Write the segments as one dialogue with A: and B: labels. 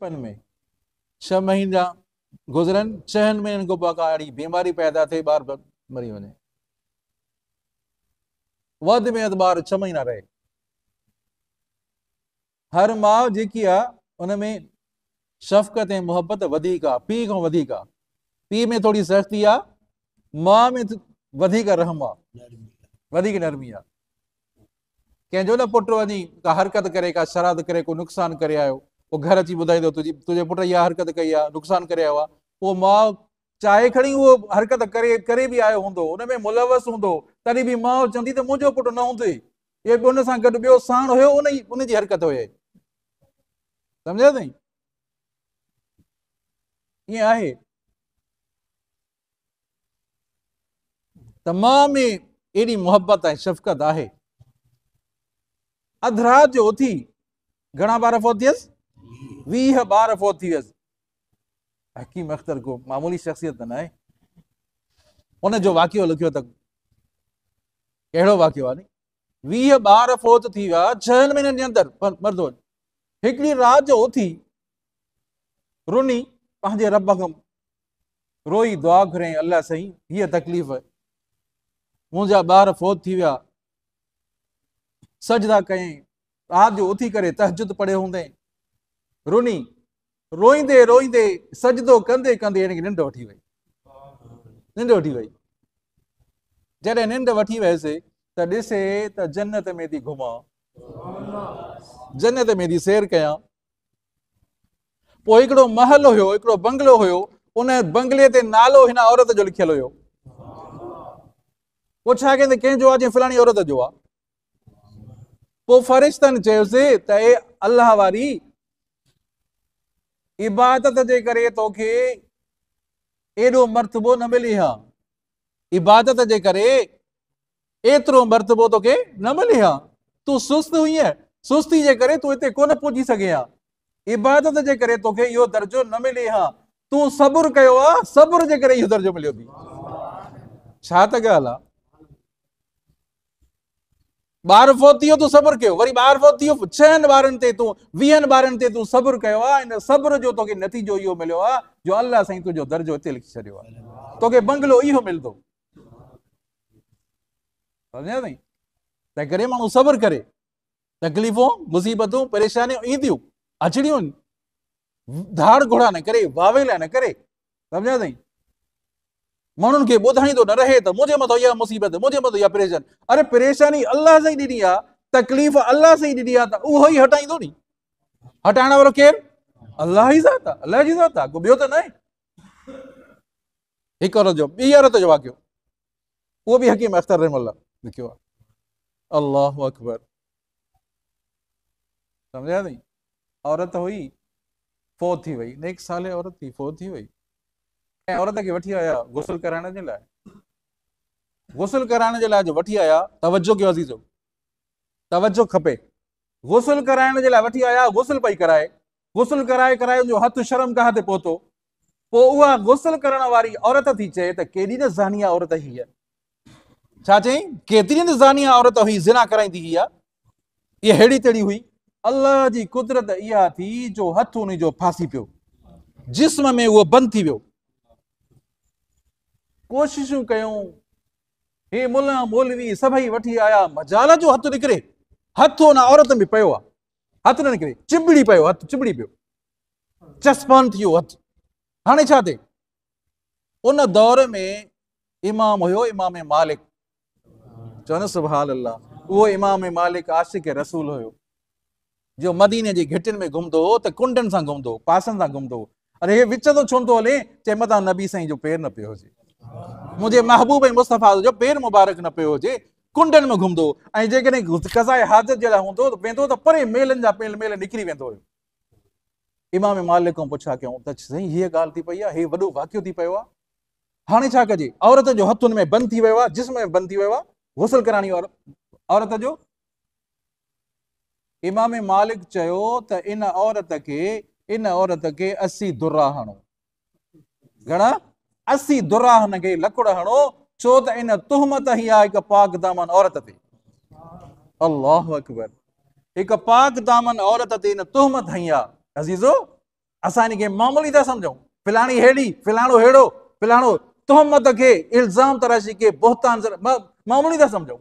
A: बचपन में 6 महीना गुजरन, 6 महीननि खां पोइ का अहिड़ी बीमारी पैदा थिए, ॿार मरी वञे। वधि में वधि ॿार 6 महीना रहे। हर माउ जेकी आहे उन में शफ़क़त ऐं मुहबत वधीक आहे, पीउ खां वधीक आहे। पीउ में थोरी सख़्ती आहे, माउ में वधीक रहम आहे, वधीक नरमी आहे। कंहिंजो न पुटु वञी का हरकत करे, का शरारत करे, को नुक़सानु करे आयो, पोइ घर अची ॿुधाईंदो तुंहिंजे पुट इहा हरकत कई आहे, नुक़सानु करे आयो आहे। पोइ माउ चाहे खणी उहो हरकत करे बि आयो हूंदो, उन में मुलवस हूंदो, तॾहिं बि माउ चवंदी त मुंहिंजो पुटु न हूंदो, इहे बि उन सां गॾु ॿियो साण हुयो, उनजी हरकत हुई। सम्झा अथई? ईअं आहे त माउ में एॾी मुहबत ऐं शफ़क़त आहे। अधु राति जो उथी घणा ॿार फोत थियसि? 20 ॿार फोत थी वियसि। हकीम अख्तर को मामूली शख़्सियत न आहे। उनजो वाक़ियो लिखियो त कहिड़ो वाक़ियो आहे नी? 20 ॿार फोत थी विया 6 महीननि जे अंदरि। मर्दो हिकिड़ी राति जो उथी रुनी पंहिंजे रब खां रोई दुआ घुरियईं, अल्लाह साईं हीअ तकलीफ़, मुंहिंजा ॿार फोत थी विया। सजदा कयईं, राति जो उथी करे तहजुद पढ़ियो हूंदे, रुनी, रोईंदे रोईंदे सजदो कंदे कंदे हिनखे निंड वठी वई। निंड वठी वई। जॾहिं निंड वठी वयसि त ॾिसे त जन्नत में थी घुमां, जन्नत में थी सैर कयां। पोइ हिकिड़ो महल हुयो, हिकिड़ो बंगलो हुयो, उन बंगले ते नालो हिन औरत जो लिखियल हुयो। पोइ छा कंदे कंहिंजो आहे? फलाणी औरत जो आहे। पोइ फ़रिश्तनि चयोसि त ए अल्लाह वारी, इबादत जे करे तोखे एॾो मर्तबो न मिले हा, इबादत जे करे एतिरो मर्तबो तोखे न मिले हा, तूं सुस्त हुई, सुस्ती जे करे तूं हिते कोन पहुची सघे हा, इबादत जे करे तोखे इहो दर्जो न मिले हा, तूं सब्र कयो आहे, सब्र जे करे इहो दर्जो मिलियो थी। छा त ॻाल्हि आहे? ॿार फोत थी वियो तूं सब्र कयो, वरी ॿार फोत थी वियो 6 ॿारनि ते तूं 20 ॿारनि ते तूं सब्र कयो आहे। इन सब्र जो तोखे नतीजो इहो मिलियो आहे जो अल्लाह साईं तुंहिंजो दर्जो हिते लिखी छॾियो आहे, तोखे बंगलो इहो मिलंदो। सम्झा साईं? तंहिं करे माण्हू सब्र करे, तकलीफ़ूं मुसीबतूं परेशानियूं ईंदियूं अचणियूं, धाड़ घोड़ा न करे, वावेला न करे। सम्झा साईं? माण्हुनि खे ॿुधाईंदो न रहे त मुंहिंजे मथां इहा मुसीबत, मुंहिंजे मथां इहा परेशानी। अरे परेशानी अल्लाह साईं ॾिनी आहे, तकलीफ़ अल्लाह साईं ॾिनी आहे, त उहो ई हटाईंदो नी। हटाइण वारो केरु? अल्लाह ई ज़ात आहे, अल्लाह जी ज़ात आहे, को ॿियो त न आहे। हिकु औरत जो, ॿी औरत जो वाक़ियो, उहो बि हकीम अख्तर रहमतुल्लाह लिखियो आहे। अल्लाहु अकबर। सम्झा अथई? औरत हुई, फोत थी वई, नेक साले औरत थी, फोत थी वई। ऐं औरत खे वठी आया गुसल कराइण जे लाइ, गुसल कराइण जे लाइ जो वठी आया, तवजो कयो अज़ीज़ो, तवजो खपे। गुसल कराइण जे लाइ वठी आया, गुसल पई कराए, गुसल कराए कराए जो हथ शर्मगाह ते पहुतो। पोइ उहा गुसल करण वारी औरत थी चए त केॾी न ज़ानिया औरत हीअ। छा चई? केतिरी न ज़ानिया औरत हुई, ज़िना कराईंदी इहा, इहा हेड़ी तेड़ी हुई। अल्लाह जी कुदरत इहा थी जो हथ उन जो फासी पियो, जिस्म में उहो बंदि थी वियो। कोशिशूं कयूं, हे मुला मौलवी सभई वठी आया, मजाल जो हथु निकिरे, हथु उन औरत में पियो आहे, हथु न निकिरे, चिबिड़ी पियो, हथु चिबिड़ी पियो, चस्पान थी वियो हथु। हाणे छा थिए? उन दौर में इमाम हुयो, इमाम मालिक, चओ न सुभान अल्लाह। उहो इमाम मालिक आशिक रसूल हुयो, जो मदीने जी घिटियुनि में घुमंदो हो, त कुंडनि सां घुमंदो हो, पासनि सां घुमंदो हो। अरे हे विच तो छो थो हले? चए मथां नबी साईं जो पेर न पियो हुजे, मुंहिंजे महबूब ऐं मुस्तफ़ा जो पेर मुबारक न पियो हुजे, कुंडनि में घुमंदो। ऐं जेकॾहिं कज़ाए हाजत जे लाइ हूंदो वेंदो त परे मेलनि जा मेल निकिरी वेंदो हुयो। इमाम मालिक खां पुछा कयूं त साईं हीअ ॻाल्हि थी पई आहे, हे वॾो वाक़ियो थी पियो आहे, हाणे छा कजे? औरत जो हथु हुन में बंदि थी वियो आहे, जिस्म में बंदि थी वियो आहे, गुसल कराइणी औरत जो। इमाम मालिक चयो त इन औरत खे 80 दुर्रा हणो। घणा? 80 दुर्रा हुनखे लकुड़ हणो, छो त इन तुहमत ई आहे हिकु पाक दामन औरत ते। अल्लाहु अकबर। हिकु पाक दामन औरत ते इन तुहमत हई आहे। अज़ीज़ो, असां इनखे मामूली था सम्झूं, फिलाणी हेड़ी, फिलाणो हेड़ो, फिलाणो तोहमत के, इल्ज़ाम तराशी के, बोहतान मामूली था सम्झूं।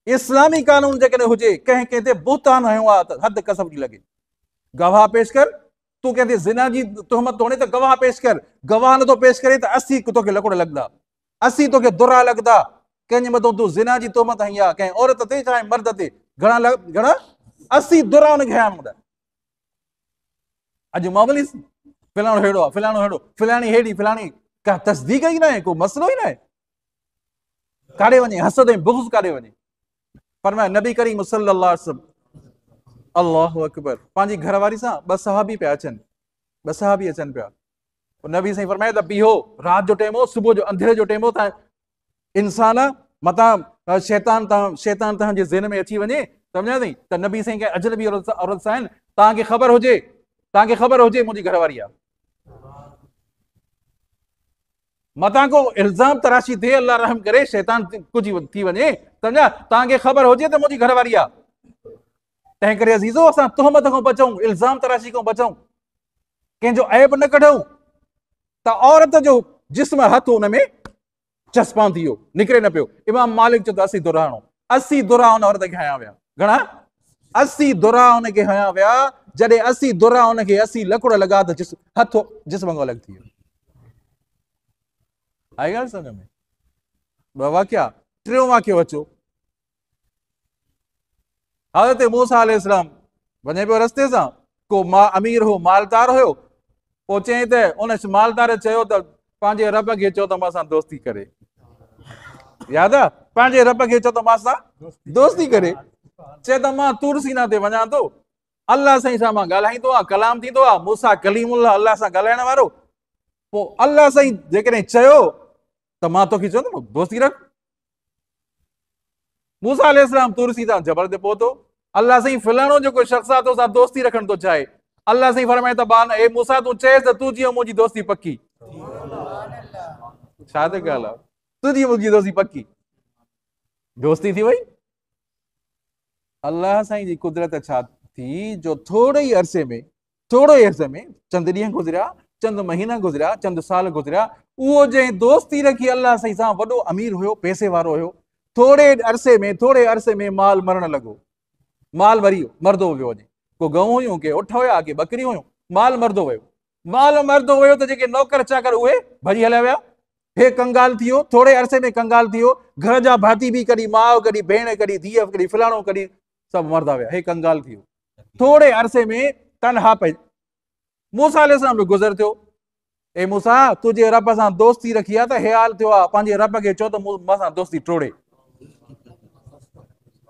A: इस्लामी कानून जेकॾहिं हुजे, कंहिं कंहिं ते बोहतान हयो आहे त हद कसम थी लॻे। गवाह पेश कर, तूं कंहिं ते ज़िना जी तोहमत तोड़े त गवाह पेश कर, गवाह नथो पेश करे त 80 तोखे लकुड़ लॻंदा, 80 तोखे दुरा लॻंदा। कंहिंजे मथां तूं ज़िना जी तोहमत हई आहे, कंहिं औरत ते चाहे मर्द ते, घणा 80 दुरा हुनखे हया हूंदा। अॼु मामूली फिलाणो हेड़ो आहे, फिलाणो हेड़ो, फिलाणी हेड़ी, फिलाणी, का तस्दीक ई न आहे, को मसलो ई न आहे। काॾे वञे हसद ऐं बुग़्ज़ काॾे वञे। फरमाया नबी करीम सल्लल्लाहु अलैहि वसल्लम, अल्लाहु अकबर, पंहिंजी घरवारी सां 2 सहाबी पिया अचनि, 2 सहाबी अचनि पिया। नबी साईं फरमाया त बीहो, राति जो टाइम हो, सुबुह जो अंधेरे जो टाइम हो, तव्हां इंसान मतां शैतान तव्हांजे ज़हन में अची वञे, सम्झा थी त नबी साईं कंहिं अजनबी औरत सां आहिनि, तव्हांखे ख़बर हुजे मुंहिंजी घरवारी आहे, मतां को इल्ज़ाम तराशी थिए, अल्लाह रहम करे, शैतान कुछ थी वञे, सम्झा, तव्हांखे ख़बर हुजे त मुंहिंजी घरवारी आहे। तंहिं करे अज़ीज़ो, असां तोहमत खां बचूं, इल्ज़ाम तराशी खां बचूं, कंहिंजो ऐब न कढूं त औरत जो जिस्म हथ हुन में चस्पान थी वियो, निकिरे न पियो। इमाम मालिक चयो त 80 दुरा हणो, 80 दुरा हुन औरत खे हया विया। घणा? 80 दुरा हुनखे हया विया। जॾहिं 80 दुरा हुनखे 80 लकुड़ लॻा त हथ जिस्म खां अलॻि थी वियो। आई ॻाल्हि सम्झ में? ॿ वाकिया। टियों वाकियो अचो, हज़रत मूसा अलैहिस्सलाम वञे पियो रस्ते सां, को अमीर हो, मालदार हुयो, पोइ चई त उन मालदार चयो त पंहिंजे रब खे चयो त मां सां दोस्ती करे। याद आहे? पंहिंजे रब खे चयो त मां सां दोस्ती करे। चए त मां तूर सीना ते वञा थो, अल्लाह साईं सां मां ॻाल्हाईंदो आहे, कलाम थींदो आहे, मूसा कलीमुल्लाह, अल्लाह सां ॻाल्हाइण वारो। पोइ अल्लाह साईं जेकॾहिं चयो त मां तोखे चवंदुमि दोस्ती रख। मूसा अलैहिस्सलाम तूर सीना जबल ते पहुतो। अल्लाह साईं फलाणो जेको शख़्स आहे तोसां दोस्ती रखण थो चाहे। अल्लाह साईं फरमाए त बान ए मूसा तूं चएसि त तूं जीअं मुंहिंजी दोस्ती पकी। छा त ॻाल्हि आहे, तुंहिंजी मुंहिंजी दोस्ती पकी, दोस्ती थी वई। अल्लाह साईं जी कुदरत छा थी, जो थोरे ई अरसे में चंद ॾींहं गुज़रिया, चंद महीना गुज़रिया, चंद साल गुज़रिया, उहो जंहिं दोस्ती रखी अल्लाह साईं सां, वॾो अमीर हुयो, पैसे वारो हुयो, थोरे अरसे में माल मरण लॻो, माल मरी वियो, मरदो वियो वञे। को गऊं हुयूं, के उठ हुया, के बकरियूं हुयूं, माल मरदो वियो त जेके नौकर चाकर उहे भॼी हलिया विया। हे कंगाल थी वियो, थोरे अरसे में कंगाल थी वियो। घर जा भाती बि, कॾहिं माउ, कॾहिं भेण, कॾहिं धीअ, कॾहिं फलाणो, कॾहिं सभु मरदा विया। हे कंगाल थी वियो, थोरे अरसे में तनहा पई। मूसा अलैहिस्सलाम बि गुज़र थियो। ए मूसा, तुंहिंजे रब सां दोस्ती रखी आहे त हे हाल थियो आहे, पंहिंजे रब खे चओ त मां सां दोस्ती टोड़े।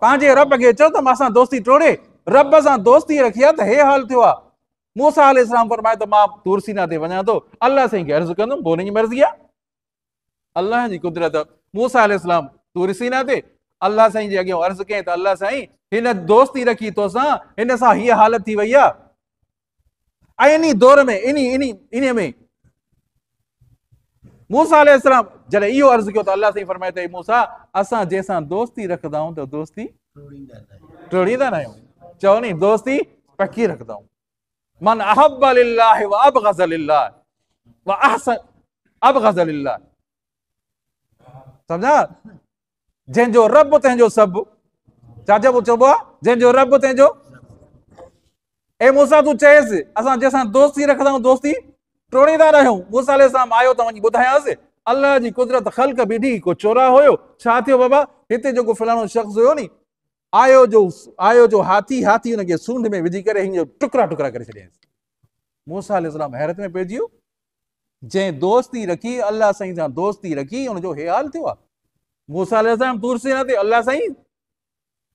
A: पंहिंजे रब खे चओ त मां सां दोस्ती टोड़े। रब सां दोस्ती रखी आहे त हे हाल थियो आहे। मूसा अलैहिस्सलाम फरमाए त मां तूर सीना ते वञा थो, अल्लाह साईं खे अर्ज़ु कंदुमि, पोइ हुनजी मर्ज़ी आहे। अल्लाह जी कुदरत, मूसा अलैहिस्सलाम तूर सीना ते अल्लाह साईं जे अॻियां अर्ज़ु कयईं त अल्लाह साईं, हिन दोस्ती रखी तोसां, हिन सां हीअ हालत थी वई आहे। ऐं इन दौर में इन में मूसा अलैहिस्सलाम जॾहिं इहो अर्ज़ु कयो त अल्लाह साईं फरमाए त मूसा, असां जंहिंसां दोस्ती रखंदा आहियूं त दोस्ती टोड़ींदा न आहियूं। चओ नी, दोस्ती पकी रखंदा आहियूं। मन अहब्ब लिल्लाह व अबग़ज़ लिल्लाह व अहसन अबग़ज़ लिल्लाह। सम्झा? जंहिंजो रब तंहिंजो सभु। छा चइबो आहे? जंहिंजो रब तंहिंजो। ए मूसा तूं चएसि, असां जंहिंसां दोस्ती रखंदा आहियूं दोस्ती टोड़ींदा न आहियूं। मूसा अलैहिस्सलाम आयो त वञी ॿुधायांसि, अल्लाह जी कुदरत ख़ल्क़ ॿिठी, को चोरा हुयो। छा थियो बाबा? हिते जेको फलाणो शख़्स हुयो नी, आयो जो हाथी हुनखे सूंड में विझी करे हिन जो टुकड़ा टुकड़ा करे छॾियसि। मूसा अलैहिस्सलाम हैरत में पइजी वियो। जंहिं दोस्ती रखी, अल्लाह साईं सां दोस्ती रखी, हुनजो हे हाल थियो आहे। मूसा अलैहिस्सलाम तूर सीना ते, अल्लाह साईं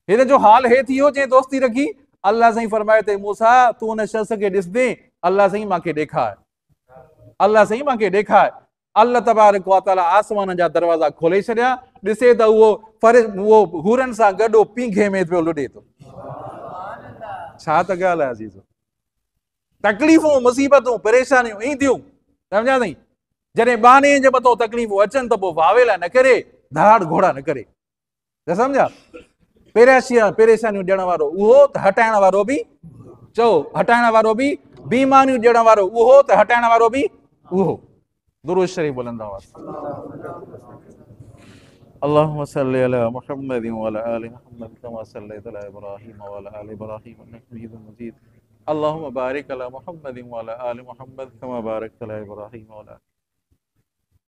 A: हिन जो हाल हे थी वियो जंहिं दोस्ती रखी। अल्लाह साईं फरमाए त मूसा, तूं हुन शख़्स खे ॾिसदे, अल्लाह साईं मांखे ॾेखार, अल्लाह साईं मांखे ॾेखार। अल्लाह तबारक व तआला आसमान जा दरवाज़ा खोले छॾिया। ॾिसे त उहो हूरनि सां गॾु पींघे में पियो लुॾे थो। छा त ॻाल्हि आहे अज़ीज़। तकलीफ़ूं, मुसीबतूं, परेशानियूं ईंदियूं, सम्झा अथई। जॾहिं बाने जे मथां तकलीफ़ूं अचनि त पोइ वावेला न करे, धाड़ घोड़ा न करे। त सम्झा? परेशानियूं ॾियण वारो उहो, त हटाइण वारो बि, चओ हटाइण वारो बि बीमारियूं ॾियण वारो उहो त हटाइण वारो बि उहो। दुरूद शरीफ़ बोलंदा हुआ। اللهم صل على محمد وعلى آل محمد كما صليت على إبراهيم وعلى آل إبراهيم إنك حميد مجيد اللهم بارك على محمد وعلى آل محمد كما باركت على إبراهيم وعلى